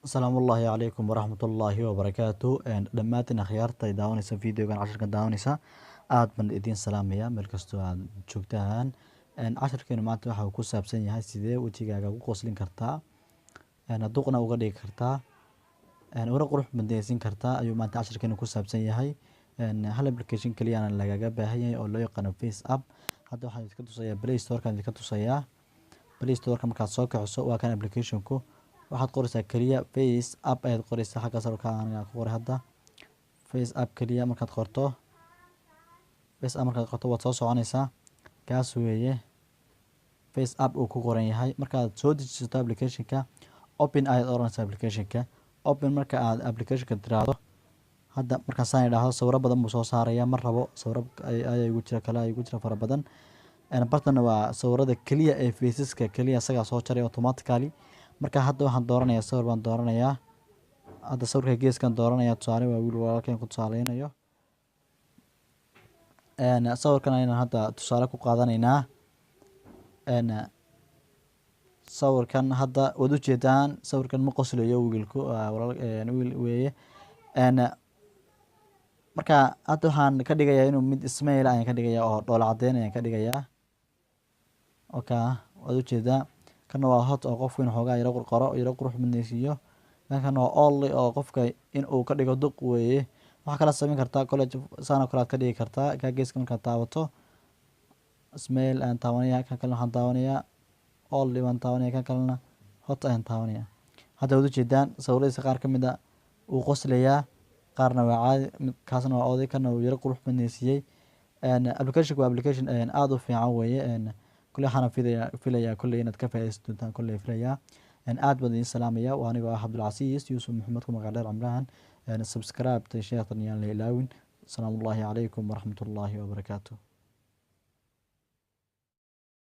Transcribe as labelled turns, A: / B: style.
A: السلام الله عليكم ورحمة الله وبركاته دماتنا خيارتا داونيسا فيديو عشر كان داونيسا aad baan idin salaamaya meel kastoo aad joogtaan casharkeenu maanta waxa uu ku saabsan yahay sidee wejigaaga ugu qoslin kartaa duqna uga dhigi kartaa una qurux badaysin kartaa ayuu maanta casharkeenu ku saabsan yahay hal application kaliya lagaga baahan yahay oo loo yaqaano face app hadda waxaan idinka tusayaa play store kan idinka tusayaa play store ka markaad soo kaciso waa kan application ku waxaad qoraysaa kaliya face app ayaad qoraysaa xagga sare ka aan ku qoray hadda face app kaliya markaad qorto face app markaad qorto waad soo soconaysaa kaas weeye face app uu ku qoran yahay markaad soo dejisato application-ka open ayaad oranaysaa application-ka open marka aad application-ka tiraahdo hadda markaasaan idhaahdo sawiro badan buu soo saaraya mar rabo sawiro ayaa igu jira kale igu jira fara badan bartana waa sawirada kaliya ee faceska kaliya isagaa soo jaray automatically marka hadda waxaan dooranayaa sawir baan dooranayaa hadda sawirka geeskan dooranayaa tusaale waa wiil walaalkeen ku tusaaleynayo sawirkan ayaan hadda tusaale ku qaadanaynaa sawirkan hadda waad ujeedaan sawirkan ma qoslayo wiilku wiil weeye marka hadda waxaan ka dhigayaa inuu mid ismail ayaan ka dhigayaa oo dhoola cadeyn ayaan ka dhigayaa waad ujeedaa kana waa hot oo qofku in xoogaa yaro qoro yaro qurux badnaysiiyo kana waa only oo qofka in uu ka dhigo duq weeye waxaa kala samayn kartaa college saan oo kale aad ka dhigi kartaa ka geeska markaad taabato ismail ayaan taabanayaa kan kalena waxaan taabanayaa only baan taabanaya kan kalena hot ayaan taabanaya hadda waad ujeedaan sawiradiisa qaar ka mid a uu qoslayaa qaarna waa caadi kaasna waa oday kana uu yaro qurux badnaysiiyey application waa application aad u fiican weeye كل حنا فيليا كل إنت كفاية استنتان كل فيليا aad baan idin salaamaya waa anigoo ah Cabdulcasiis Yuusuf Maxamed ku magac dheer Camraan subscribe ta sheekhan yaan la ilaawin. Asalaamu calaykum waraxmatullaahi wabarakaatuh.